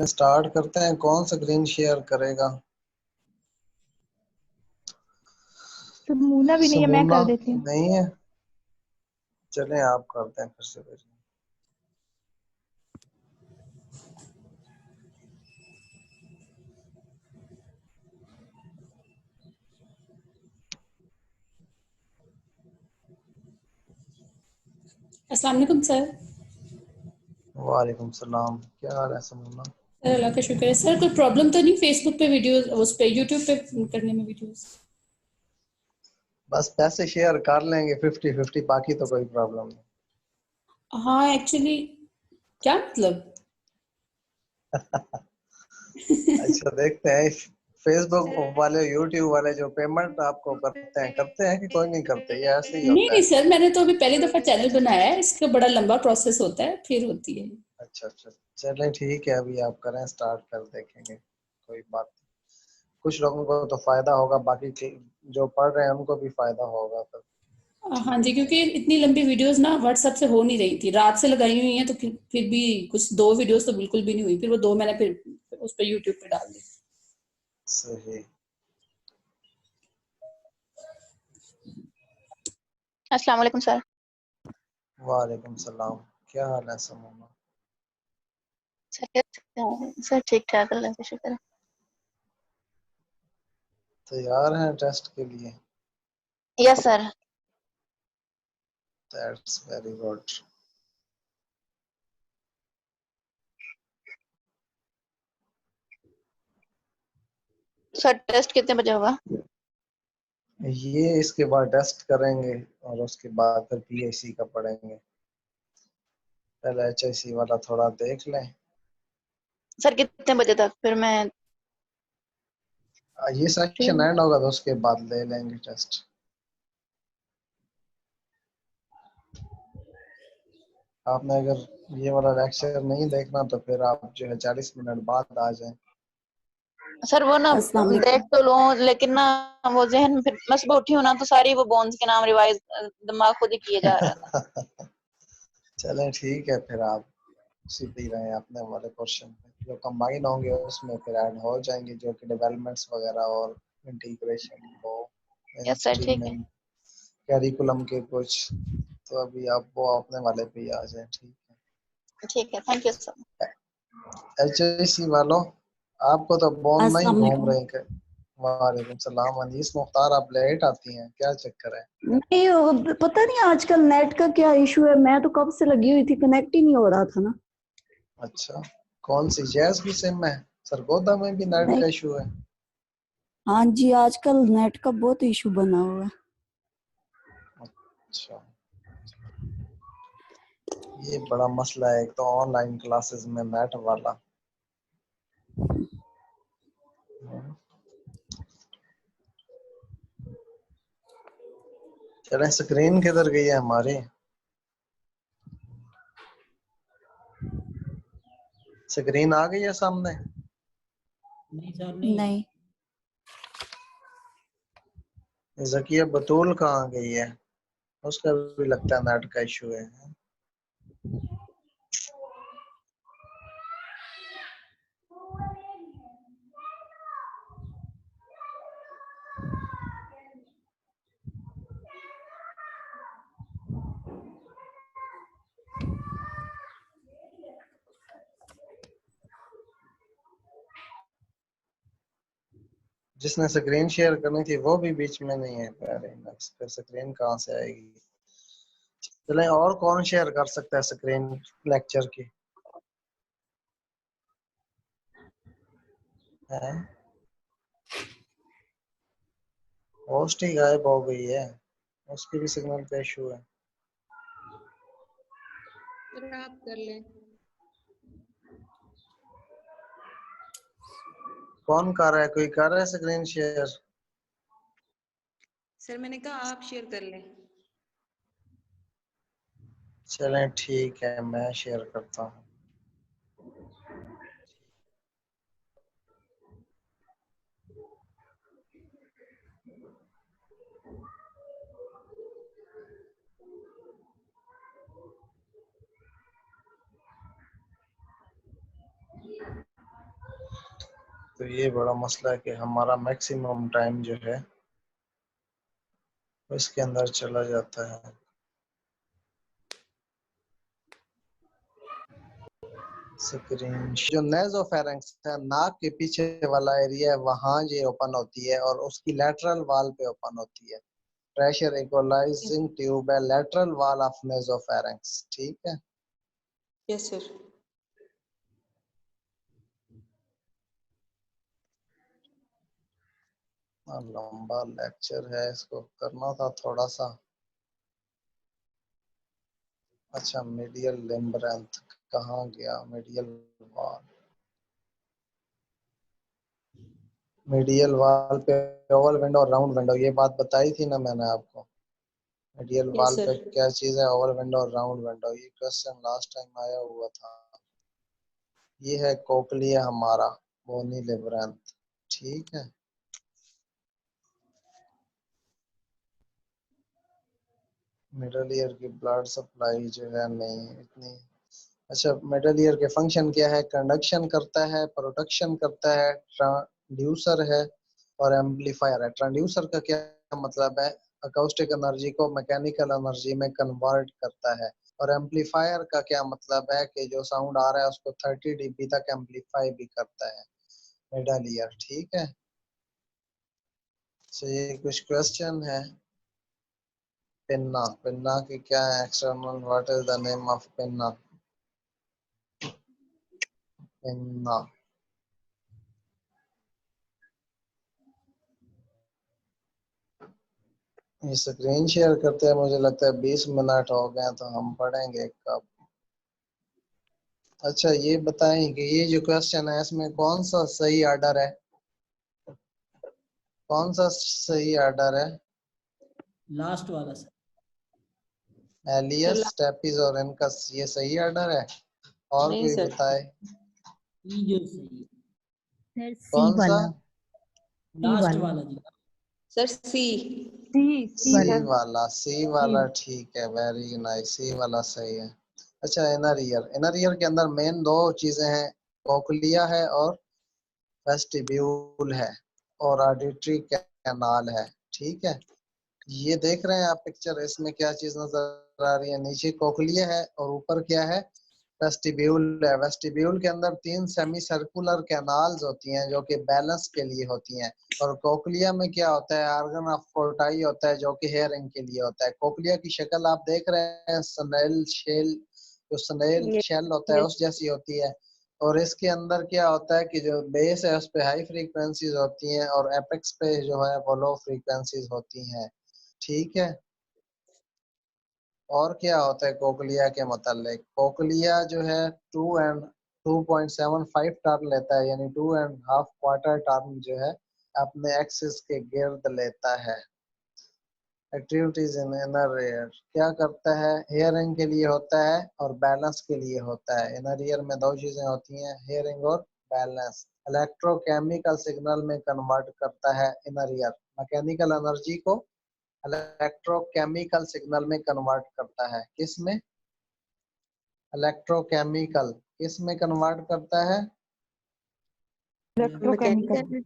Start करते हैं। कौन सा ग्रीन शेयर करेगा? समूना भी नहीं है, मैं समूना कर देती हूँ। नहीं है। चलें आप करते हैं फिर से भेजें। अस्सलाम वालेकुम सर। वालेकुम सलाम। क्या हाल है समूना? सर अल्लाह का शुक्र है। सर कोई प्रॉब्लम तो नहीं फेसबुक पे वीडियोस, उस पे यूट्यूब पे करने में वीडियोस? बस पैसे शेयर कर लेंगे 50-50, बाकी तो कोई प्रॉब्लम नहीं। हाँ एक्चुअली क्या मतलब? अच्छा देखते हैं फेसबुक वाले यूट्यूब वाले जो पेमेंट आपको करते हैं कि कोई नहीं करते, ये ऐसे ही नहीं होता नहीं है। सर, मैंने तो अभी पहली दफा चैनल बनाया है, इसका बड़ा लंबा प्रोसेस होता है, फिर होती है। अच्छा अच्छा, चलें ठीक है, अभी आप करें स्टार्ट, कर देखेंगे, कोई बात नहीं। कुछ लोगों को तो फायदा होगा, बाकी जो पढ़ रहे हैं उनको भी फायदा होगा तो हाँ ठीक जी, है। क्योंकि इतनी लंबी वीडियोस ना व्हाट्सएप से हो नहीं रही थी, रात से लगाई हुई हैं, तो फिर भी कुछ दो वीडियोस तो बिल्कुल भी नहीं हुई, फिर वो दो मैंने फिर उस पर यूट्यूब पे डाल दी। सही। अस्सलाम वालेकुम सर। वालेकुम सलाम। क्या हाल है समूना? सर ठीक ठाक, अल्लाह का शुक्र है। तैयार हैं टेस्ट के लिए? Yes sir. That's very good. Sir test कितने बजे होगा? ये इसके बाद टेस्ट करेंगे और उसके बाद फिर पीएससी का पढ़ेंगे। पहले एचआईसी वाला थोड़ा देख लें। सर कितने बजे तक फिर मैं ये सेक्शन एंड होगा तो उसके बाद ले लेंगे टेस्ट। आपने अगर ये वाला लेक्चर नहीं देखना तो फिर आप जो है 40 मिनट बाद आ जाएं। सर वो ना अस्सलाम वालेकुम। देख तो लो, लेकिन ना वो जहन में फिर मैं सुबह उठी हूँ ना तो सारी वो बोन्स के नाम रिवाइज दिमाग खुद ही किए जा रहा है। चलें ठीक है, फिर आप उसी पे ही रहें अपने वाले क्वेश्चन पे, जो कंबाइन होंगे उसमें फिर ऐड हो जाएंगे, जो कि डेवलपमेंट्स वगैरह और इंटीग्रेशन हो, यस सर ठीक है। स्ट्रीमिंग, कैरिकुलम के कुछ। तो अभी आप वो अपने वाले पे ही आ जाएं, ठीक ठीक है, थैंक यू सर। है। एचएससी वालों, आपको तो बोन नहीं अस्सलाम घूम वालेकुम। रहे हैं। वालेकुम सलाम। अनीस मुख्तार, आप लेट आती हैं, क्या चक्कर है? नहीं पता नहीं आजकल नेट का क्या इशू है, मैं तो कब से लगी हुई थी, कनेक्ट ही नहीं हो रहा था ना। अच्छा, कौन सी जैस की सिम है? सरगोदा में भी नेट नहीं, का इशू है? हाँ जी, आजकल नेट का बहुत इशू बना हुआ है। अच्छा, ये बड़ा मसला है, एक तो ऑनलाइन क्लासेस में नेट वाला। चलें, स्क्रीन किधर गई है हमारी? स्क्रीन आ गई है सामने? नहीं, जकिया बतूल कहाँ गई है? उसका भी लगता है नेट का इशू है। जिसने स्क्रीन शेयर करनी थी वो भी बीच में नहीं है, फिर स्क्रीन कहाँ से आएगी? चलें, और कौन शेयर कर सकता है स्क्रीन लेक्चर की? है होस्ट ही गायब हो गई है, उसकी भी सिग्नल का इशू है। आप कर लें। कौन कर रहा है? कोई कर रहा है स्क्रीन शेयर? सर मैंने कहा आप शेयर कर लें। चलें ठीक है, मैं शेयर करता हूँ। तो ये बड़ा मसला है कि हमारा मैक्सिमम टाइम जो है वो इसके अंदर चला जाता है। स्क्रीन जो नेज़ोफेरेंक्स है, नाक के पीछे वाला एरिया है, वहां ये ओपन होती है और उसकी लैटरल वॉल पे ओपन होती है। प्रेशर इक्वलाइजिंग ट्यूब है लैटरल वॉल ऑफ नेज़ोफेरेंक्स, ठीक है। Yes sir. लंबा लेक्चर है, इसको करना था थोड़ा सा। अच्छा, मीडियल लिम्बरेंथ कहाँ गया? मीडियल वॉल, मीडियल वॉल पे ओवल विंडो और राउंड विंडो, ये बात बताई थी ना मैंने आपको। Medial yes wall sir. पे क्या चीज है? ओवल विंडो और राउंड विंडो। ये क्वेश्चन लास्ट टाइम आया हुआ था। ये है कोक्लिया हमारा, बोनी लिम्बरेंथ, ठीक है। मिडल ईयर की ब्लड सप्लाई जो है नहीं इतनी। अच्छा, मिडल ईयर के फंक्शन क्या है? कंडक्शन करता है, प्रोटेक्शन करता है, ट्रांसड्यूसर है और एम्पलीफायर है। ट्रांसड्यूसर का क्या मतलब है? अकाउस्टिक एनर्जी को मैकेनिकल एनर्जी में कन्वर्ट करता है। और एम्पलीफायर का क्या मतलब है? कि जो साउंड आ रहा है उसको 30 dB तक एम्पलीफाई भी करता है। मिडल ईयर, ठीक है। तो ये कुछ क्वेश्चन है। पिन्ना, पिन्ना की क्या है external? What is the name of pinna? Pinna, ये स्क्रीन शेयर करते हैं, मुझे लगता है 20 मिनट हो गए तो हम पढ़ेंगे कब। अच्छा, ये बताएं कि ये जो क्वेश्चन है इसमें कौन सा सही ऑर्डर है? कौन सा सही ऑर्डर है? लास्ट वाला सर। एलियस, स्टेपिस और इनकस, ये सही ऑर्डर है? और नहीं कोई सर। बताए ई जो सही है सर सी कौन सा? वाला, सी लास्ट वाला, वाला जी। सर सी। सी सी वाला, वाला, सी वाला, ठीक है, वेरी नाइस, सी वाला सही है। अच्छा, इनर ईयर, इनर ईयर के अंदर मेन दो चीजें हैं, कोक्लिया है और वेस्टिब्यूल है और ऑडिटरी कैनाल है, ठीक है। ये देख रहे हैं आप पिक्चर, इसमें क्या चीज नजर आ रही है? नीचे कोक्लिया है और ऊपर क्या है? वेस्टिब्यूल है। वेस्टिब्यूल के अंदर 3 सेमी सर्कुलर कैनाल्स होती हैं जो कि बैलेंस के लिए होती हैं। और कोक्लिया में क्या होता है? ऑर्गन ऑफ कोर्टाई होता है जो कि हेयरिंग के लिए होता है। कोक्लिया की शक्ल आप देख रहे हैं, स्नेल शेल, जो स्नेल शेल होता है उस जैसी होती है। और इसके अंदर क्या होता है कि जो बेस है उस पे हाई फ्रीक्वेंसीज होती हैं और एपेक्स पे जो है वो लो फ्रीक्वेंसीज होती हैं, ठीक है। और क्या होता है कोक्लिया के मतलब? कोक्लिया जो है 2.75 टर्न लेता है, यानी 2.5 क्वार्टर टर्न जो है अपने एक्सिस के गिर्द लेता है। एक्टिविटीज इन इनर ईयर क्या करता है? हेयरिंग के लिए होता है और बैलेंस के लिए होता है। इनर ईयर में दो चीजें होती हैं, हेयरिंग और बैलेंस। इलेक्ट्रोकेमिकल सिग्नल में कन्वर्ट करता है इनर ईयर, मैकेनिकल एनर्जी को इलेक्ट्रोकेमिकल सिग्नल में कन्वर्ट करता है। किस में? इलेक्ट्रोकेमिकल, किस में कन्वर्ट करता है? Electrochemical,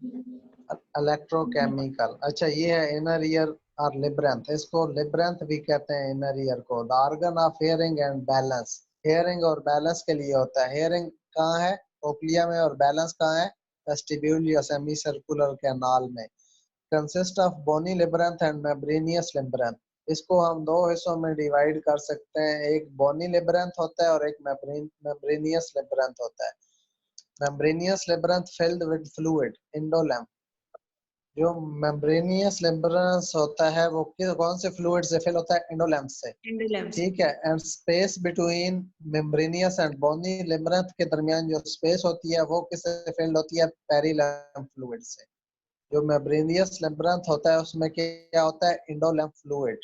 electrochemical. अच्छा, ये है इनर ईयर और लिब्रेंथ। इसको लिब्रेंथ भी कहते हैं इनर ईयर को। The organ of hearing and balance, hearing और बैलेंस के लिए होता है। हियरिंग कहाँ है? कोक्लिया में। और बैलेंस कहाँ है? वेस्टिब्यूल या सेमी सर्कुलर कैनाल में। Consist of bony labyrinth and membranous labyrinth. इसको हम दो हिस्सों में डिवाइड कर सकते हैं, एक बोनी लिब्रेंथ होता है और एक मेम्ब्रेनियस लिब्रेंथ होता है। Membranous labyrinth filled with fluid endolymph. जो मेम्ब्रेनियस लिब्रेंस होता है वो कौन से फ्लूइड से फिल होता है? इंडोलेम्स से, इंडोलेम्स। ठीक है। And space between membranous and bony labyrinth के दरमियान जो स्पेस होती है वो किससे फिल्ड होती है? पेरिलैम फ्लूइड से। जो मेम्ब्रेनियस लिब्रेंथ होता है उसमें क्या होता है? इंडोलेम फ्लूइड।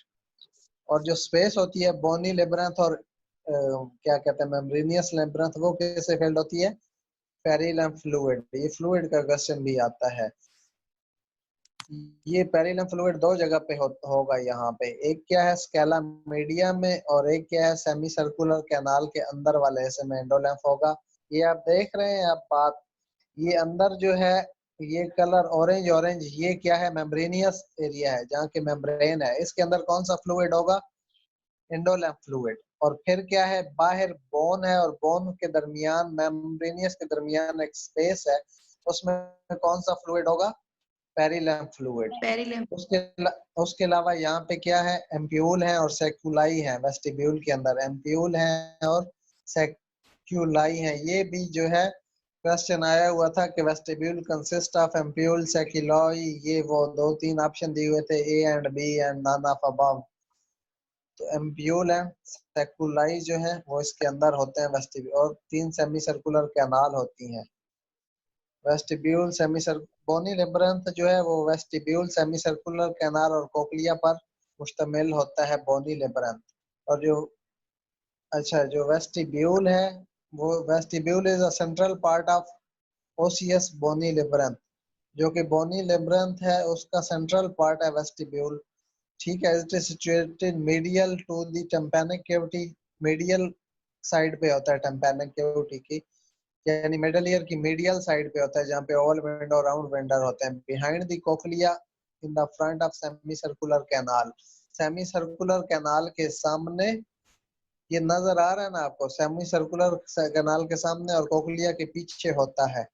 और जो स्पेस होती है बोनी लिब्रेंथ और क्या कहते हैं मेम्ब्रेनियस लिब्रेंथ, वो किससे फिल्ड होती है? पेरिलैम फ्लूइड। ये फ्लूइड का क्वेश्चन भी आता है। ये पेरिलम फ्लूइड दो जगह पे होगा यहाँ पे। एक क्या है? स्केला मीडिया में, और एक क्या है? सेमी सर्कुलर कैनाल के अंदर वाले हिस्से में इंडोलेम्फ होगा। ये आप देख रहे हैं आप बात, ये अंदर जो है ये कलर ऑरेंज ऑरेंज, ये क्या है? मेम्ब्रेनियस एरिया है जहाँ के मेम्ब्रेन है। इसके अंदर कौन सा फ्लूइड होगा? इंडोलिम्फ फ्लूइड। और फिर क्या है? बाहर बोन है और बोन के दरमियान, मेम्ब्रेनियस के दरमियान एक स्पेस है, उसमें कौन सा फ्लूइड होगा? पेरिलैम्फ फ्लूइड। पेरिलैम्फ। उसके अलावा यहाँ पे क्या है? एम्प्यूल है और सेक्युलाई है। वेस्टिब्यूल के अंदर एम्प्यूल है और सेक्युलाई है। ये भी जो है क्वेश्चन आया हुआ था कि vestibule consist of ampule, sacculi, ये वो 2-3 ऑप्शन दिए हुए थे, A and B and none of above. तो एम्प्यूल एंड सेक्युलाई जो है वो इसके अंदर होते हैं वेस्टिब्यूल, और 3 सेमी सर्कुलर कैनाल होती हैं। वेस्टिब्यूल सेमी बोनी लेब्रिंथ जो है वो वेस्टिब्यूल, सेमी सर्कुलर कैनाल और कोक्लिया पर मुश्तमिल होता है बोनी लेब्रिंथ। और जो जो वेस्टिब्यूल है वो vestibule is a central part of osseous bony labyrinth, जो कि बोनी लेब्रिंथ है उसका सेंट्रल पार्ट है वेस्टिब्यूल। ठीक है, it is situated medial to the tympanic cavity, medial side पे होता है टिम्पैनिक कैविटी की, यानी मिडल ईयर की मीडियल साइड पे होता है, जहाँ पे ओवल विंडो राउंड विंडर होते हैं। Behind the cochlea in the front of semi circular canal, semi circular canal के सामने, ये नजर आ रहा है ना आपको, सेमी सर्कुलर कैनाल के सामने और कोक्लिया के पीछे होता है।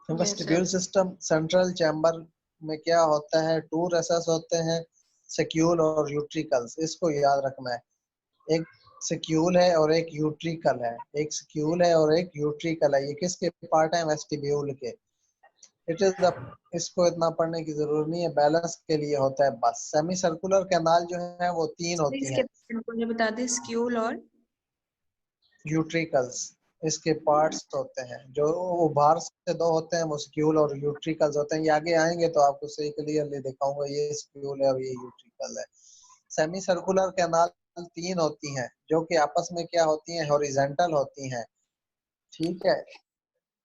वेस्टिब्यूल सिस्टम सेंट्रल चैम्बर में क्या होता है? 2 रेसेस होते हैं, सेक्यूल और यूट्रिकल्स। इसको याद रखना है, एक सेक्यूल है और एक यूट्रिकल है, एक सेक्यूल है और एक यूट्रिकल है। ये किसके पार्ट है? वेस्टिब्यूल के। इट इज द, इसको इतना पढ़ने की जरूरत नहीं है, बैलेंस के लिए होता है बस। सेमी सर्कुलर कैनाल जो है वो 3 होती हैं, मुझे बता दे, स्क्यूल और यूट्रिकल्स इसके पार्ट्स होते हैं। जो वो बाहर से 2 होते हैं वो स्क्यूल और यूट्रिकल्स होते हैं। ये आगे आएंगे तो आपको सही क्लियरली दिखाऊंगा, ये स्क्यूल है और ये यूट्रिकल है। सेमी सर्कुलर कैनाल 3 होती हैं, जो कि आपस में क्या होती हैं? हॉरिजॉन्टल होती हैं। ठीक है,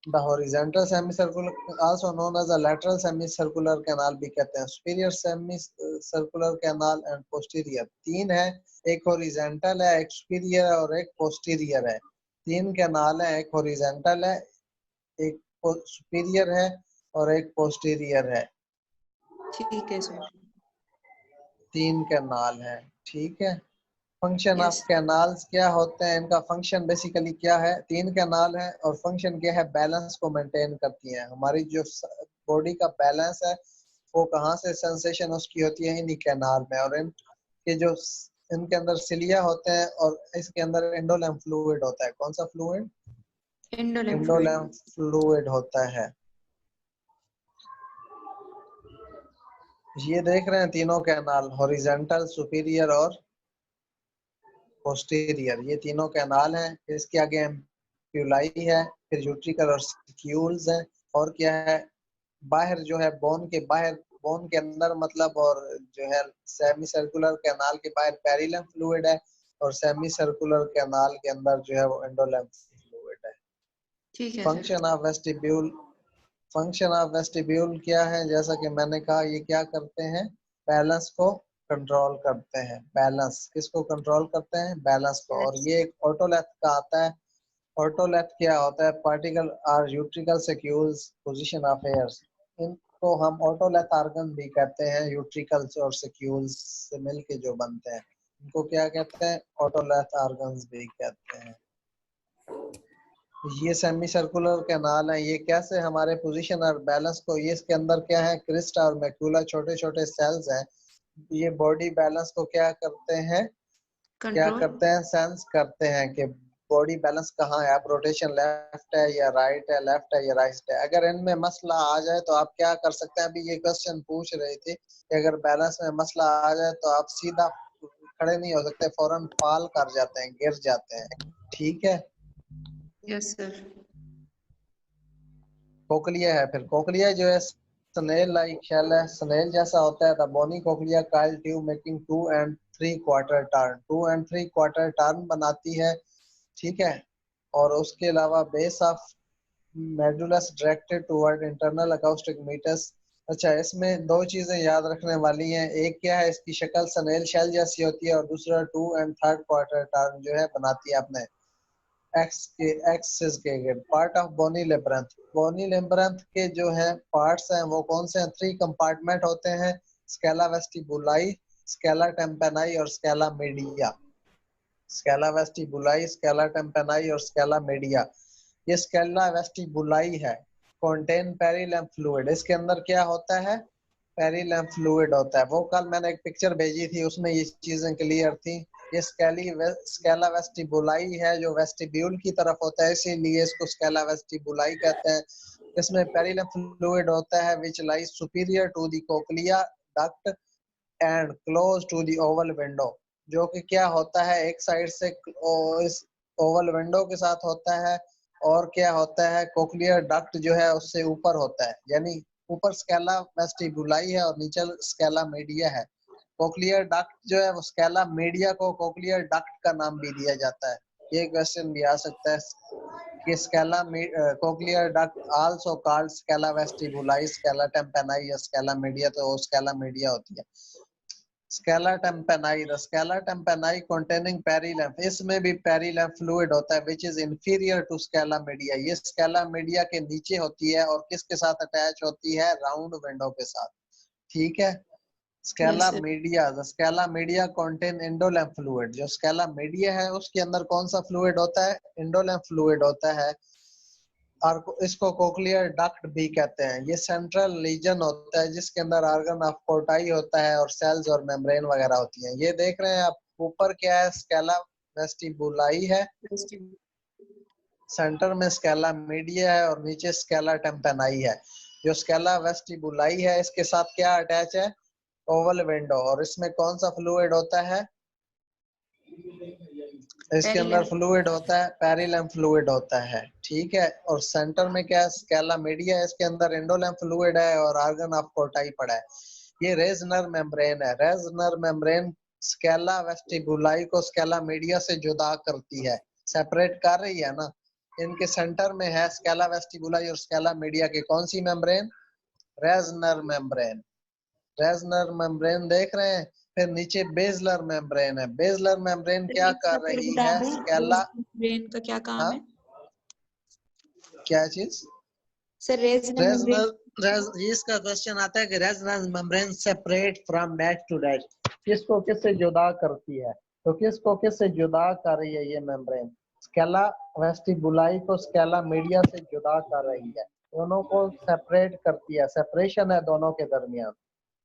the horizontal semicircular also known as a lateral semicircular canal भी कहते हैं। Superior semicircular canal and posterior 3 है, एक हॉरिजॉन्टल है, एक सुपीरियर और एक पोस्टीरियर है। 3 कैनाल है, एक हॉरिजॉन्टल है, एक सुपीरियर है और एक पोस्टीरियर है। ठीक है सर। 3 कैनाल है। ठीक है, फंक्शन ऑफ यस। कैनाल्स क्या होते हैं? इनका फंक्शन बेसिकली क्या है? 3 कैनाल है और फंक्शन क्या है? बैलेंस को मेंटेन करती हैं। हमारी जो बॉडी का बैलेंस है वो कहाँ से सेंसेशन उसकी होती है? इन्हीं कैनाल में। और इनके जो इनके अंदर सिलिया होते हैं और इसके अंदर इंडोलिम्फ फ्लूइड होता है। कौन सा फ्लूइड? इंडोलिम्फ फ्लूइड। इंडोलिम्फ फ्लूइड होता है। ये देख रहे हैं तीनों कैनाल, हॉरिजॉन्टल, सुपीरियर और पोस्टीरियर, ये तीनों कैनाल हैं। इसके आगे एम्प्यूलाई है, फिर यूट्रिकल और स्क्यूल्स है। और क्या है? बाहर जो है बोन के बाहर, बोन के अंदर मतलब, और जो है सेमी सर्कुलर कैनाल के बाहर पेरिलम फ्लूइड है और सेमी सर्कुलर कैनाल के अंदर जो है वो एंडोलिम्फ फ्लूइड है। ठीक है function of vestibule, function of vestibule क्या है? जैसा कि मैंने कहा, ये क्या करते हैं? बैलेंस को कंट्रोल करते हैं। बैलेंस किसको कंट्रोल करते हैं? बैलेंस को। और ये एक ऑटोलेथ का आता है। ऑटोलेथ क्या होता है? Particle are utricle saccules position of ears, इनको हम ऑटोलेथ आर्गन भी कहते हैं। यूट्रिकल्स और सेक्यूल्स से मिलके जो बनते हैं इनको क्या कहते हैं? ऑटोलेथ आर्गन्स भी कहते हैं। ये सेमी सर्कुलर कैनाल है। ये कैसे हमारे पोजीशन और बैलेंस को, ये इसके अंदर क्या है? क्रिस्टा और मैक्यूला छोटे छोटे सेल्स हैं। ये बॉडी बैलेंस को क्या करते हैं? क्या कंट्रोल। करते हैं? सेंस करते हैं कि बॉडी बैलेंस कहाँ है, आप रोटेशन लेफ्ट है या राइट है, लेफ्ट है या राइट है। अगर इनमें मसला आ जाए तो आप क्या कर सकते हैं? अभी ये क्वेश्चन पूछ रहे थे कि अगर बैलेंस में मसला आ जाए तो आप सीधा खड़े नहीं हो सकते, फौरन फॉल कर जाते हैं, गिर जाते हैं। ठीक है, यस सर। कोकलिया है। फिर कोकलिया जो है स्नेल लाइक शेल है, स्नेल जैसा होता है। The bony cochlea coil tube making 2 and 3 quarter turn, 2 and 3 quarter turn बनाती है। ठीक है, और उसके अलावा base of modiolus directed toward internal acoustic meatus. अच्छा, इसमें 2 चीजें याद रखने वाली हैं। एक क्या है? इसकी शक्ल स्नेल शेल जैसी होती है, और दूसरा 2 and 3 quarter टर्न जो है बनाती है अपने एक्सिस के पार्ट ऑफ बोनी लेब्रेंथ। बोनी लेब्रेंथ के जो है पार्ट्स हैं वो कौन से हैं? 3 कंपार्टमेंट होते हैं, स्केला वेस्टिबुलाई, स्केला टेम्पेनाई और scala media. Scala vestibuli, scala tympani और स्केला मीडिया। ये स्केला वेस्टिबुलाई है, कंटेन पेरिलैम्फ फ्लूइड। इसके अंदर क्या होता है? पेरिलैम्फ फ्लूइड होता है। वो कल मैंने एक पिक्चर भेजी थी, उसमें ये चीजें क्लियर थी। ये स्केला वेस्टिबुलाई है जो वेस्टिब्यूल की तरफ होता है, इसीलिए इसको स्केला वेस्टिबुलाई कहते हैं। इसमें पेरिलैम्फ फ्लूइड होता है which lies superior to the cochlea duct and close to the oval window, जो कि क्या होता है, एक साइड से इस ओवल विंडो के साथ होता है, और क्या होता है, कोक्लियर डक्ट जो है उससे ऊपर होता है। यानी ऊपर स्केला वेस्टिबुलाई है और नीचे स्केला मीडिया है। कोक्लियर डक्ट जो है वो स्केला मीडिया को कोक्लियर डक्ट का नाम भी दिया जाता है। ये क्वेश्चन भी आ सकता है कि scala cochlear duct also called scala vestibuli, scala tympani या स्केला मीडिया, तो वो स्केला मीडिया होती है। Scala tympani, the scala tympani containing perilymph, इसमें भी पेरिलैम्फ फ्लूइड होता है which is inferior to scala media. ये स्केला मीडिया के नीचे होती है और किसके साथ अटैच होती है? राउंड विंडो के साथ। ठीक है। Scala media, the scala media contain endolymph fluid. जो स्केला मीडिया है उसके अंदर कौन सा फ्लूइड होता है? इंडोलैम्फ फ्लूइड होता है, और इसको कोक्लियर डक्ट भी कहते हैं। ये सेंट्रल रीजन होता है जिसके अंदर ऑर्गन ऑफ पोर्टाई होता है और सेल्स और मेम्ब्रेन वगैरह होती हैं। ये देख रहे हैं आप, ऊपर क्या है? स्केला वेस्टिबुलाई है, सेंटर में स्केला मीडिया है और नीचे स्केला टेम्पेनाई है। जो स्केला वेस्टिबुलाई है इसके साथ क्या अटैच है? Oval window. और इसमें कौन सा फ्लूइड होता है? इसके अंदर फ्लूइड होता है, पेरिलैम्फ फ्लूइड होता है। ठीक है। और सेंटर में क्या है? स्केला मीडिया है, इसके अंदर इंडोलैम्फ फ्लूइड है और ऑर्गन ऑफ पोर्टाई पड़ा है। ये रेजनर मेम्ब्रेन है। रेजनर मेम्ब्रेन स्केला वेस्टिबुलाई को स्केला मीडिया से जुदा करती है, सेपरेट कर रही है ना। इनके सेंटर में है स्केला वेस्टिबुलाई और स्केला मीडिया के कौन सी मेम्ब्रेन? रेजनर मेम्ब्रेन। रेजनर मेम्ब्रेन देख रहे हैं। फिर नीचे बेजलर मेम्ब्रेन है। बेजलर मेम्ब्रेन क्या कर रही है? स्केला ब्रेन का क्या काम है? क्या चीज? सर रेजनर, इसका क्वेश्चन आता है कि Reissner membrane separate from that to that, किसको किससे जुदा करती है? तो किसको किससे जुदा कर रही है ये मेम्ब्रेन? स्केला वेस्टिबुलाई को स्केला मीडिया से जुदा कर रही है, दोनों को सेपरेट करती है। सेपरेशन है दोनों के दरमियान,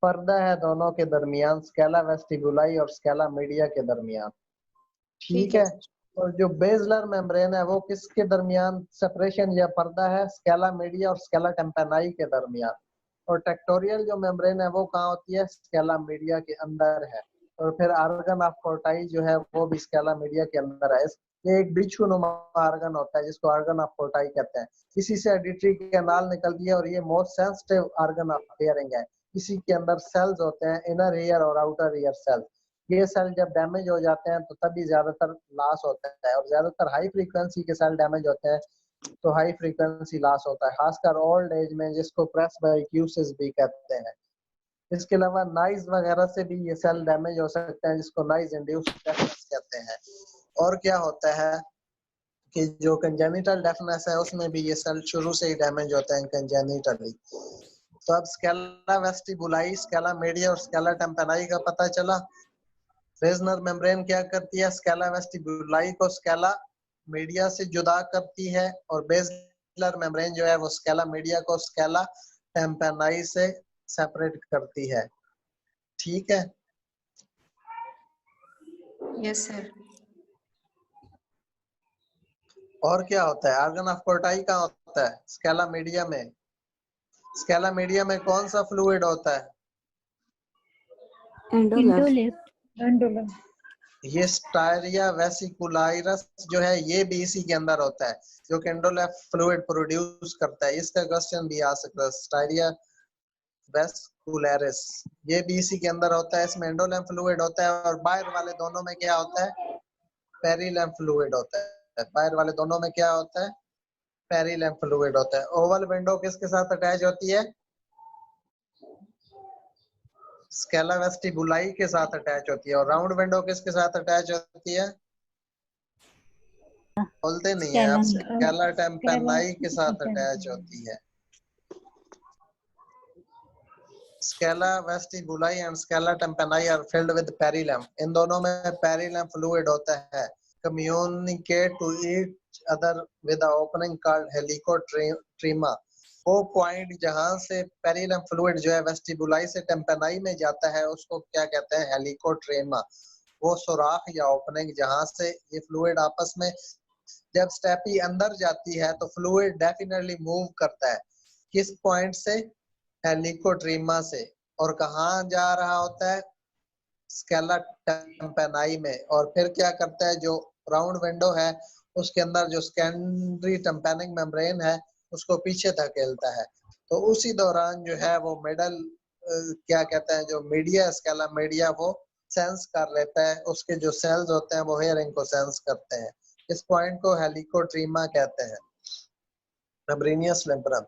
पर्दा है दोनों के दरमियान, स्केला वेस्टिबुलाई और स्केला मीडिया के दरमियान। ठीक है। और जो बेजलर मेम्ब्रेन है वो किसके दरमियान सेपरेशन या पर्दा है? स्केला मीडिया और स्केला टेम्पेनाई के दरमियान। और टेक्टोरियल जो मेम्ब्रेन है वो कहाँ होती है? स्केला मीडिया के अंदर है। और फिर ऑर्गन ऑफ पोर्टाई जो है वो भी स्केला मीडिया के अंदर है। ये एक बिच्छू-नुमा ऑर्गन होता है जिसको ऑर्गन ऑफ पोर्टाई कहते हैं। इसी से एडिटरी कैनाल निकलती है और ये most sensitive organ of hearing है। इसी के अंदर सेल्स होते हैं, इनर ईयर और आउटर ईयर सेल्स। ये सेल जब डैमेज हो जाते हैं तो तभी ज्यादातर लॉस होता है, और ज्यादातर हाई फ्रीक्वेंसी के सेल डैमेज होते हैं तो हाई फ्रीक्वेंसी लॉस होता है, खासकर ओल्ड एज में, जिसको प्रेसबाइक्यूसिस भी कहते हैं। इसके अलावा नॉइज वगैरह से भी ये सेल डैमेज हो सकते हैं, जिसको नॉइज इंड्यूस्ड डेफनेस कहते हैं। और क्या होता है कि जो कंजेनिटल डेफनेस है उसमें भी ये सेल शुरू से ही डैमेज होते हैं कंजेनिटली। तो अब स्केला वेस्टिबुलाई, स्केला मीडिया और स्केला टेम्पेनाई का पता चला। रेजनर मेम्ब्रेन क्या करती है? स्केला वेस्टिबुलाई को स्केला मीडिया से जुदा करती है, और बेजलर मेम्ब्रेन जो है वो स्केला मीडिया को स्केला टेम्पेनाई से सेपरेट करती है। ठीक है। Yes sir. और क्या होता है? ऑर्गन ऑफ पोर्टाई कहाँ होता है? स्केला मीडिया में। स्केला मीडिया में कौन सा फ्लूइड होता है? एंडोलैम्फ। ये स्टायरिया वेसिकुलारिस जो है ये भी इसी के अंदर होता है, जो कि एंडोलैम्फ फ्लूइड प्रोड्यूस करता है। इसका क्वेश्चन भी आ सकता है, स्टायरिया वेसिकुलारिस ये भी इसी के अंदर होता है। इसमें एंडोलैम्फ फ्लूइड होता है, और बाहर वाले दोनों में क्या होता है? पेरिलैम्फ फ्लूइड होता है। बाहर वाले दोनों में क्या होता है? पेरिलैम्फ फ्लूइड होता है। ओवल विंडो किसके साथ अटैच होती है? स्केला वेस्टिबुलाई के साथ अटैच होती है। और राउंड विंडो किसके साथ अटैच होती है? बोलते नहीं है आप, स्केला टेम्पेनाई के साथ अटैच होती है। Scala vestibuli and scala tympani are filled with perilymph. इन दोनों में पेरिलम फ्लूइड होता है। Communicate to each other with opening called helicotrema. वो पॉइंट जहां से पेरिलम फ्लूइड जो है वेस्टिबुलाई से टेम्पेनाई में जाता है उसको क्या कहते हैं? हेलिकोट्रीमा। वो सुराख या ओपनिंग जहां से ये फ्लूइड आपस में, जब स्टेपी अंदर जाती है तो फ्लूइड डेफिनेटली मूव करता है। किस पॉइंट से? हेलिकोट्रीमा से। और कहाँ जा रहा होता है? स्केला टेम्पेनाई में। और फिर क्या करता है? जो राउंड विंडो है उसके अंदर जो सेकेंडरी टेम्पेनिक मेम्ब्रेन है उसको पीछे धकेलता है। तो उसी दौरान जो है वो मिडल क्या कहते हैं, जो मीडिया, स्केला मीडिया, वो सेंस कर लेता है। उसके जो सेल्स होते हैं वो हेयरिंग को सेंस करते हैं। इस पॉइंट को हेलिकोट्रीमा कहते हैं। मेम्ब्रेनियस लिम्ब्रम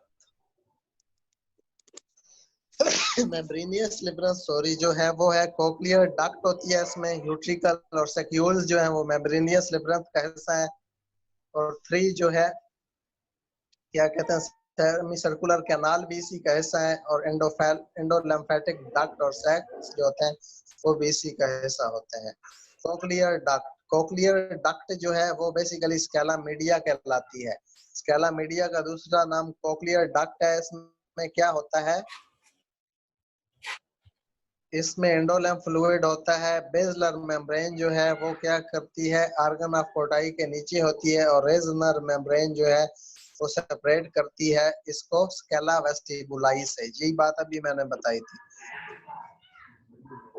मेम्ब्रेनियस लिम्ब्रम सॉरी जो है वो है कोक्लियर डक्ट होती है इसमें, यूट्रिकल और सेक्यूल्स जो है वो मेम्ब्रेनियस लिम्ब्रम का हिस्सा है। और 3 जो है क्या कहते हैं, सेमी सर्कुलर कैनाल भी इसी का हिस्सा है। और एंडोलिम्फेटिक डक्ट और सैक्स जो होते हैं वो भी इसी का हिस्सा होते हैं। कोक्लियर डक्ट जो है वो बेसिकली स्केला मीडिया कहलाती है। स्केला मीडिया का दूसरा नाम कोक्लियर डक्ट है। इसमें क्या होता है? इसमें एंडोलिम्फ फ्लूइड होता है। बेसलर मेम्ब्रेन जो है वो क्या करती है? आर्गन ऑफ कोटाई के नीचे होती है। और रेजनर मेम्ब्रेन जो है वो सेपरेट करती है इसको स्केला वेस्टिबुलाई से। यही बात अभी मैंने बताई थी।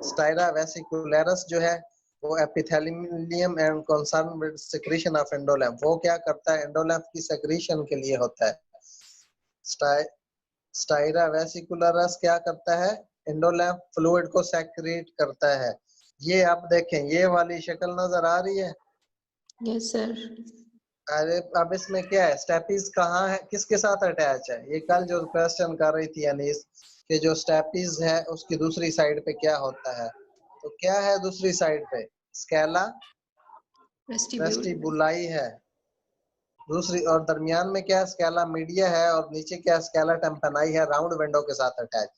स्टाइरा वेसिकुलरस जो है वो epithelium and concern with secretion of endolymph. वो क्या करता है? एंडोलिम्फ की सेक्रेशन के लिए होता है। स्टाइरा वेसिकुलरस क्या करता है? एंडोलिम्फ फ्लूइड को सेक्रेट करता है। ये आप देखें, ये वाली शक्ल नजर आ रही है? Yes sir. अरे अब इसमें क्या है? स्टेपीज कहाँ है, किसके साथ अटैच है? ये कल जो क्वेश्चन कर रही थी अनीस कि जो स्टेपीज है उसकी दूसरी साइड पे क्या होता है, तो क्या है दूसरी साइड पे? स्केला वेस्टिबुलाई है दूसरी, और दरमियान में क्या? स्केला मीडिया है। और नीचे क्या? स्केला टेम्पेनाई है राउंड विंडो के साथ अटैच।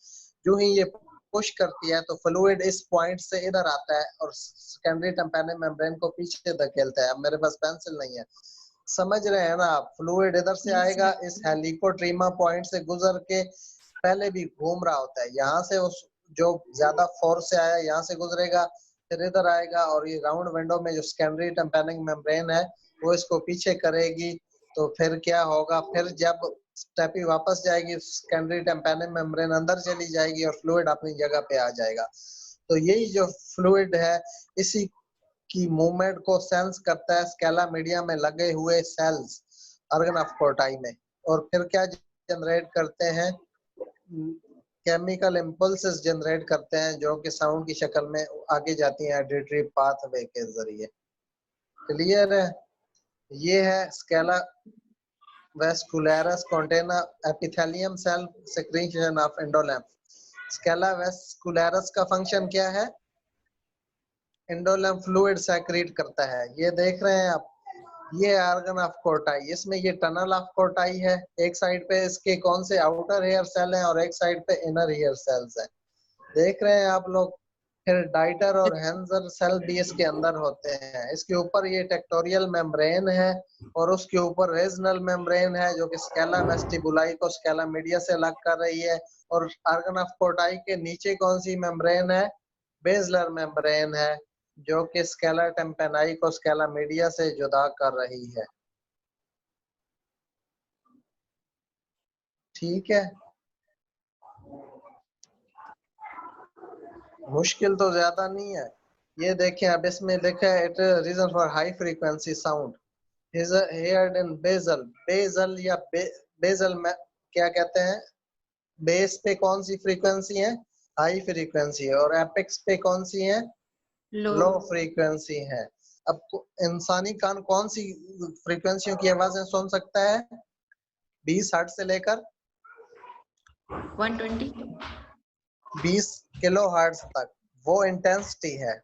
जो ही ये पुश करती है तो फ्लूइड इस पॉइंट से इधर आता है और सेकेंडरी टेम्पेनिक मेम्ब्रेन को पीछे धकेलता है। अब मेरे पास पेंसिल नहीं है, समझ रहे हैं ना आप? फ्लूइड इधर से आएगा, इस हेलिकोट्रीमा पॉइंट से गुजर के पहले भी घूम रहा होता है। यहाँ से उस जो ज्यादा फोर्स से आया यहाँ से गुजरेगा, फिर इधर आएगा और ये राउंड विंडो में जो सेकेंडरी टेम्पेनिक मेम्ब्रेन है वो इसको पीछे करेगी। तो फिर क्या होगा? फिर जब स्टेपी वापस जाएगी सेकेंडरी टेम्पेनिक मेम्ब्रेन अंदर चली जाएगी और फ्लूइड अपनी जगह पे आ जाएगा। तो यही जो फ्लूइड है इसी की मूवमेंट को सेंस करता है स्केला मीडिया में लगे हुए सेल्स ऑर्गन ऑफ कोटाई में। और फिर क्या जनरेट करते हैं? केमिकल इम्पल्सेस जनरेट करते हैं जो कि साउंड की शक्ल में आगे जाती हैं ऑडिटरी पाथवे के जरिए। क्लियर है? ये है scala vascularis contain a epithelium cell secretion of endolymph। Scala vascularis का फंक्शन क्या है? एंडोलिम्फ फ्लूइड सेक्रेट करता है। ये देख रहे हैं आप, ये ऑर्गन ऑफ कोटाई, इसमें ये टनल ऑफ कोटाई है। एक साइड पे इसके कौन से आउटर हेयर सेल हैं और एक साइड पे इनर हेयर सेल्स हैं, देख रहे हैं आप लोग। फिर डाइटर और हेंजर सेल भी इसके अंदर होते हैं। इसके ऊपर ये टेक्टोरियल मेम्ब्रेन है और उसके ऊपर रेजनल मेम्ब्रेन है जो कि स्केला वेस्टिबुलाई को स्केला मीडिया से अलग कर रही है। और ऑर्गन ऑफ कोटाई के नीचे कौन सी मेम्ब्रेन है? बेसलर मेम्ब्रेन है जो कि स्केला टेम्पेनाई को स्केला मीडिया से जुदा कर रही है। ठीक है, मुश्किल तो ज्यादा नहीं है। ये देखें, अब इसमें देखा है it reason for high frequency sound is heard in basal. Basal या बेसल में क्या कहते हैं? बेस पे कौन सी फ्रीक्वेंसी है? हाई फ्रीक्वेंसी है। और एपेक्स पे कौन सी है? लो फ्रीक्वेंसी है। अब इंसानी कान कौन सी फ्रीक्वेंसियों की आवाजें सुन सकता है? 20 हर्ट्ज से लेकर 120 20 किलो हर्ट्ज तक, वो इंटेंसिटी है।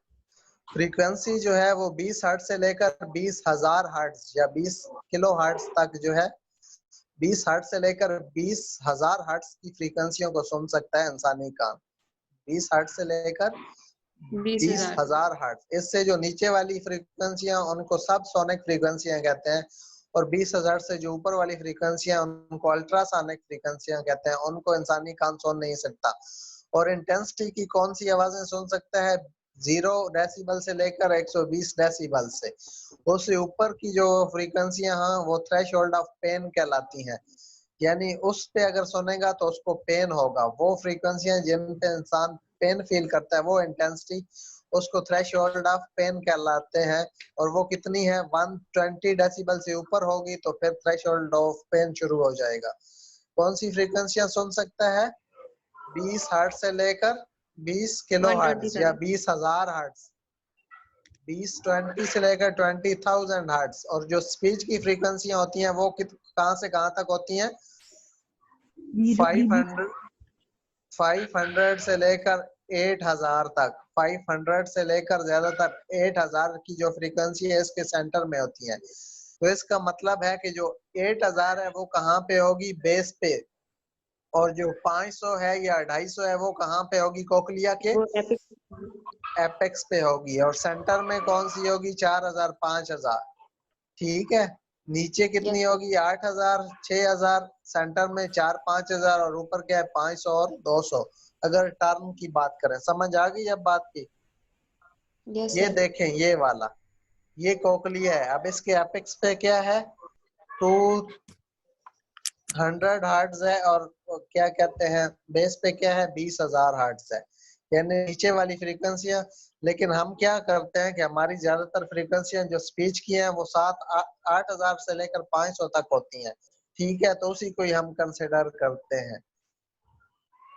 फ्रीक्वेंसी जो है वो 20 हर्ट्ज से लेकर 20,000 हर्ट्ज या 20 किलो हर्ट्ज तक जो है, 20 हर्ट्ज से लेकर 20,000 हर्ट्ज की फ्रीक्वेंसियों को सुन सकता है इंसानी कान। 20 हर्ट्ज से लेकर 20,000 हर्ट्ज। इससे जो नीचे वाली फ्रीक्वेंसियां उनको सब सोनिक फ्रीक्वेंसियां कहते हैं, और 20,000 से जो ऊपर वाली फ्रीक्वेंसियां उनको अल्ट्रासोनिक फ्रीक्वेंसियां कहते हैं। उनको इंसानी कान सुन नहीं सकता। और इंटेंसिटी की कौन सी आवाजें सुन सकता है? 0 डेसिबल से लेकर 120 डेसिबल से। उससे ऊपर की जो फ्रीक्वेंसियां हैं वो थ्रेशोल्ड ऑफ पेन कहलाती हैं, यानी उस पे अगर सुनेगा तो उसको पेन होगा। वो फ्रीक्वेंसियां जिन पे इंसान पेन फील करता है वो इंटेंसिटी उसको थ्रेशोल्ड ऑफ पेन कहलाते हैं। और वो कितनी है? 120 डेसिबल से ऊपर होगी तो फिर थ्रेशोल्ड ऑफ पेन शुरू हो जाएगा। कौन सी फ्रीक्वेंसियां सुन सकता है? 20 हर्ट्ज से लेकर 20 किलो हर्ट्ज या 20,000 हर्ट्ज, 20 से लेकर 20,000 हर्ट्ज। और जो स्पीच की फ्रीक्वेंसियां होती हैं वो कहां से कहां तक होती हैं? 500 से लेकर 8,000 तक। 500 से लेकर ज्यादातर 8,000 की जो फ्रीक्वेंसी है इसके सेंटर में होती है। तो इसका मतलब है कि जो 8,000 है वो कहाँ पे होगी? बेस पे। और जो 500 है या 250 है वो कहाँ पे होगी? कोक्लिया के एपेक्स पे होगी। और सेंटर में कौन सी होगी? 4,000 5,000। ठीक है। नीचे कितनी होगी? 8,000 6,000। सेंटर में 4-5,000 और ऊपर क्या है? 500 और 200। अगर टर्म की बात करें, समझ आ गई अब बात की? ये देखें, ये वाला ये कोक्लिया है। अब इसके एपेक्स पे क्या है? 200 हर्ट्ज है। और क्या कहते हैं बेस पे क्या है? 20,000 हर्ट्ज है, यानी नीचे वाली फ्रीक्वेंसियां। लेकिन हम क्या करते हैं कि हमारी ज्यादातर फ्रीक्वेंसियां जो स्पीच की हैं वो 8,000 से लेकर 500 तक होती हैं। ठीक है, तो उसी को ही हम कंसिडर करते हैं।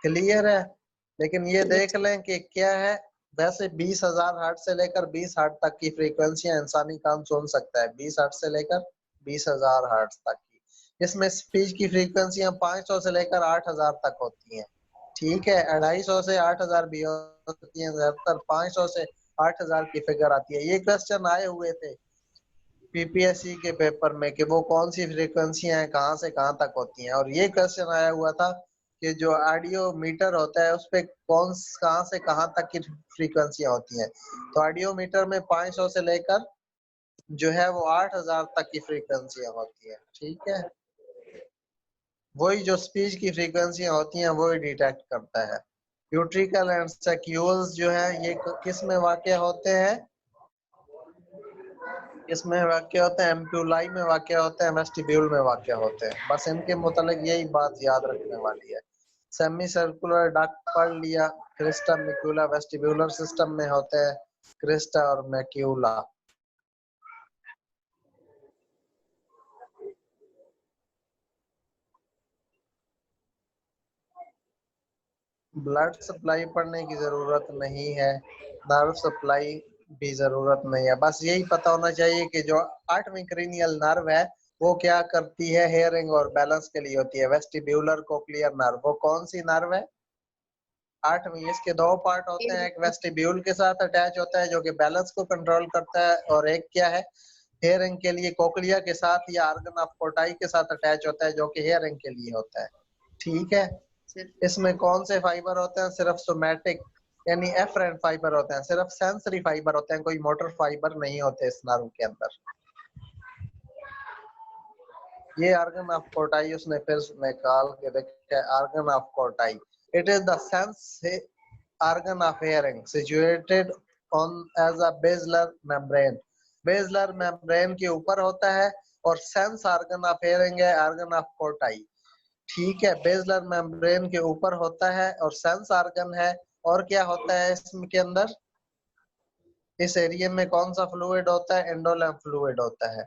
क्लियर है? लेकिन ये देख लें कि क्या है, वैसे 20,000 हर्ट्ज से लेकर 20 हर्ट्ज तक की फ्रीक्वेंसियां इंसानी कान सुन सकता है। 20 हर्ट्ज से लेकर 20,000 हर्ट्ज तक की। इसमें स्पीच की फ्रीक्वेंसियां 500 से लेकर 8,000 तक होती हैं। ठीक है, 250 से 8,000 भी होती है। ज्यादातर 500 से 8,000 की फिगर आती है। ये क्वेश्चन आए हुए थे पीपीएससी के पेपर में कि वो कौन सी फ्रीक्वेंसियां हैं, कहां से कहां तक होती हैं। और ये क्वेश्चन आया हुआ था कि जो ऑडियो मीटर होता है उस पे कहां से कहां तक की फ्रीक्वेंसियां होती हैं। तो ऑडियो मीटर में 500 से लेकर जो है वो 8,000 तक की फ्रीक्वेंसियां होती है। ठीक है, वही जो स्पीच की फ्रीक्वेंसियां होती हैं वही डिटेक्ट करता है। यूट्रिकल एंड सेक्यूल्स जो है ये किस में वाक़ होते हैं? इसमें वाक़ होते हैं एम्प्यूलाई में वाक़ होते हैं, वेस्टिब्यूल में वाक़ होते हैं। बस इनके मुतालिक यही बात याद रखने वाली है। सेमी सर्कुलर डक्ट पढ़ लिया। क्रिस्टा मैक्यूला वेस्टिब्यूलर सिस्टम में होते हैं, क्रिस्टा और मैक्यूला। ब्लड सप्लाई पढ़ने की जरूरत नहीं है, नर्व सप्लाई भी जरूरत नहीं है। बस यही पता होना चाहिए कि जो 8वीं क्रेनियल नर्व है वो क्या करती है? हेयरिंग और बैलेंस के लिए होती है। वेस्टिब्यूलर कोक्लियर नर्व वो कौन सी नर्व है? 8वीं। इसके दो पार्ट होते हैं, एक वेस्टिब्यूल के साथ अटैच होता है जो कि बैलेंस को कंट्रोल करता है, और एक क्या है? हेयरिंग के लिए कोक्लिया के साथ या आर्गन ऑफ कोटाई के साथ अटैच होता है जो कि हेयरिंग के लिए होता है। ठीक है। इसमें कौन से फाइबर होते हैं? सिर्फ सोमैटिक यानी एफरेंट फाइबर होते हैं, सिर्फ सेंसरी फाइबर होते हैं, कोई मोटर फाइबर नहीं होते इस नर्व के अंदर। ये आर्गन ऑफ कोटाई उसने फिर निकाल के देखा, organ of Corti it is the sense organ of hearing situated on as a basilar membrane। Basilar membrane के ऊपर होता है। और सेंस आर्गन ऑफ हेयरिंग है आर्गन ऑफ कोटाई। ठीक है, बेसलर मेम्ब्रेन के ऊपर होता है और सेंस आर्गन है। और क्या होता है इसके अंदर? इस एरिया में कौन सा फ्लूइड होता है? एंडोलम फ्लूइड होता है।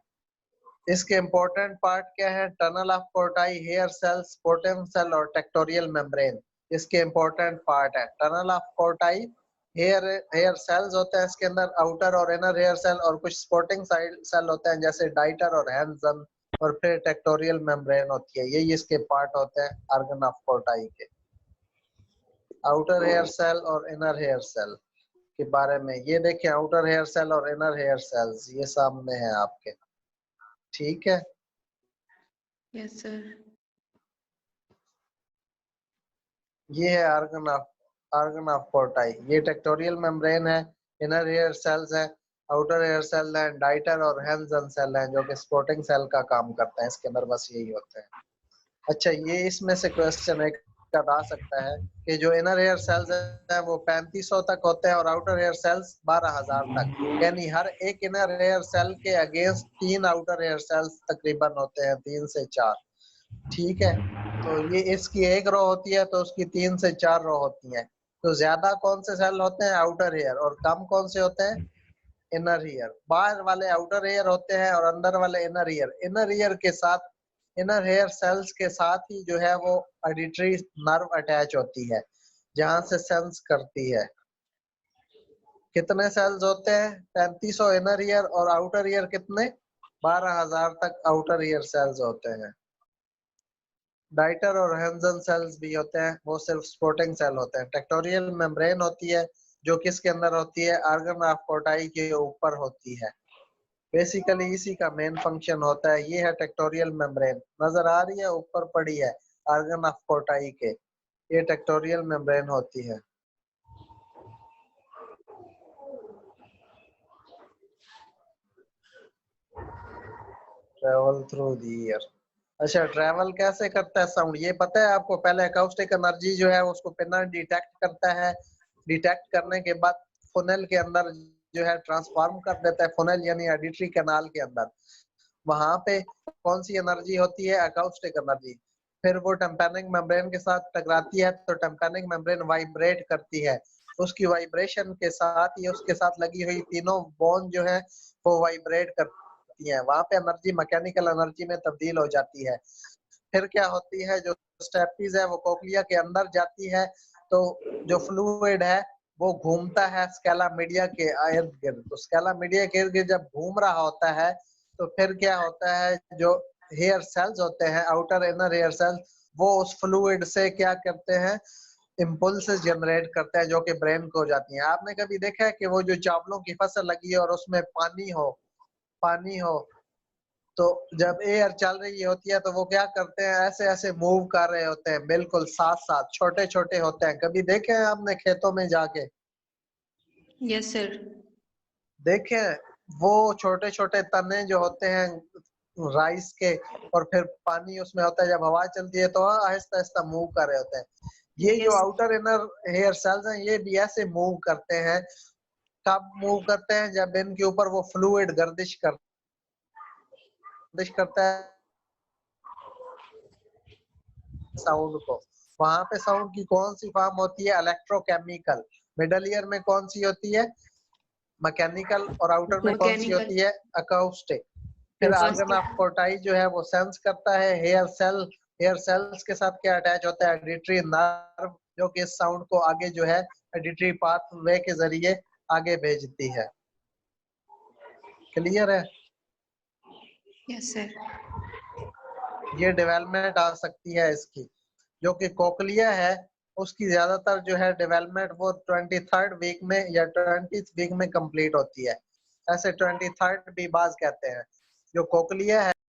इसके इंपॉर्टेंट पार्ट क्या है? Tunnel of Corti, hair cell, स्पोटम सेल और टेक्टोरियल मेम्ब्रेन इसके इंपॉर्टेंट पार्ट है। Tunnel of Corti, hair cells होते हैं इसके अंदर, आउटर और इनर हेयर सेल, और कुछ स्पोर्टिंग सेल होते हैं जैसे डाइटर और हैंसन, और फिर टेक्टोरियल मेम्ब्रेन होती है। यही इसके पार्ट होते हैं आर्गन ऑफ कोटाई के, आउटर हेयर सेल और इनर हेयर सेल। के बारे में। ये देखें आउटर हेयर सेल और इनर हेयर सेल्स ये सामने है आपके, ठीक है। Yes sir. ये है आर्गन ऑफ पोर्टाई। ये टेक्टोरियल मेम्ब्रेन है, इनर हेयर सेल्स है, आउटर हेयर सेल है, डाइटर और हेंसन सेल है जो कि सपोर्टिंग सेल का काम करता है। इसके अंदर बस यही होते हैं। अच्छा, ये इसमें से क्वेश्चन एक आ सकता है कि जो इनर हेयर सेल्स है वो 3500 तक होते हैं और आउटर हेयर सेल्स 12000 तक, यानी हर एक इनर हेयर सेल के अगेंस्ट 3 आउटर हेयर सेल्स तकरीबन होते हैं, 3 से 4, ठीक है। तो ये इसकी एक रो होती है तो उसकी 3 से 4 रो होती हैं। तो ज्यादा कौन से सेल होते हैं? आउटर हेयर, और कम कौन से होते हैं? Inner ear. बाहर वाले आउटर ईयर होते हैं और अंदर वाले इनर ईयर। इनर ईयर के साथ, इनर हेयर सेल्स के साथ ही जो है वो ऑडिटरी नर्व अटैच होती है जहां से सेंस करती है। कितने सेल्स होते हैं? 3500 इनर ईयर और आउटर ईयर कितने? 12000 तक आउटर ईयर सेल्स होते हैं। डाइटर और हेंसन सेल्स भी होते हैं, वो सिर्फ सपोर्टिंग सेल होते हैं। टेक्टोरियल मेम्ब्रेन होती है जो किसके अंदर होती है? आर्गन ऑफ पोर्टाई के ऊपर होती है। बेसिकली इसी का मेन फंक्शन होता है। ये है टेक्टोरियल मेम्ब्रेन, नजर आ रही है ऊपर पड़ी है आर्गन ऑफ पोर्टाई के, ये टेक्टोरियल मेम्ब्रेन होती है। Travel through the year. अच्छा, ट्रेवल कैसे करता है साउंड ये पता है आपको? पहले अकाउस्टिक एनर्जी जो है उसको पिना डिटेक्ट करता है, डिटेक्ट करने के बाद फुनल के अंदर जो है ट्रांसफॉर्म कर देता है, फुनल यानी ऑडिटरी कैनाल के अंदर। वहां पे कौन सी एनर्जी होती है? Acoustic energy. फिर वो टेम्पेनिक मेम्ब्रेन के साथ टकराती है तो टेम्पेनिक मेम्ब्रेन वाइब्रेट करती है। उसकी वाइब्रेशन के साथ ही उसके साथ लगी हुई तीनों बोन जो है वो वाइब्रेट करती है। वहां पे एनर्जी मैकेनिकल एनर्जी में तब्दील हो जाती है। फिर क्या होती है? जो स्टेपीज है वो कोक्लिया के अंदर जाती है तो जो फ्लूइड है वो घूमता है स्केला मीडिया के इर्द गिर्द। तो स्केला मीडिया के इर्द गिर्द जब घूम रहा होता है तो फिर क्या होता है? जो हेयर सेल्स होते हैं, आउटर इनर हेयर सेल्स, वो उस फ्लूइड से क्या करते हैं? इम्पल्सेस जनरेट करते हैं जो कि ब्रेन को जाती हैं। आपने कभी देखा है कि वो जो चावलों की फसल लगी है और उसमें पानी हो तो जब एयर चल रही होती है तो वो क्या करते हैं? ऐसे ऐसे मूव कर रहे होते हैं, बिल्कुल साथ साथ, छोटे छोटे होते हैं। कभी देखे हैं आपने खेतों में जाके? Yes sir. देखे वो छोटे छोटे तने जो होते हैं राइस के, और फिर पानी उसमें होता है, जब हवा चलती है तो आहिस्ता आहिस्ता मूव कर रहे होते हैं। ये जो Yes. Outer inner hair cells हैं ये भी ऐसे मूव करते हैं। कब मूव करते हैं? जब इनके ऊपर वो फ्लूइड गर्दिश करता है साउंड को। वहां पे साउंड की कौन सी फॉर्म होती है? इलेक्ट्रोकेमिकल। मिडल ईयर में कौन सी होती है? मैकेनिकल। और आउटर में कौन सी Mechanical. होती है? अकाउस्टिक। फिर आर्गन ऑफ पोर्टाई जो है वो सेंस करता है हेयर सेल्स के साथ क्या अटैच होता है? ऑडिटरी नर्व, जो कि इस साउंड को आगे जो है ऑडिटरी पाथवे के जरिए आगे भेजती है। क्लियर है? Yes sir. ये डेवलपमेंट आ सकती है इसकी। जो कि कोक्लिया है उसकी ज्यादातर जो है डेवलपमेंट वो 23rd वीक में या 20th वीक में कंप्लीट होती है। ऐसे 23rd भी बाज कहते हैं। जो कोक्लिया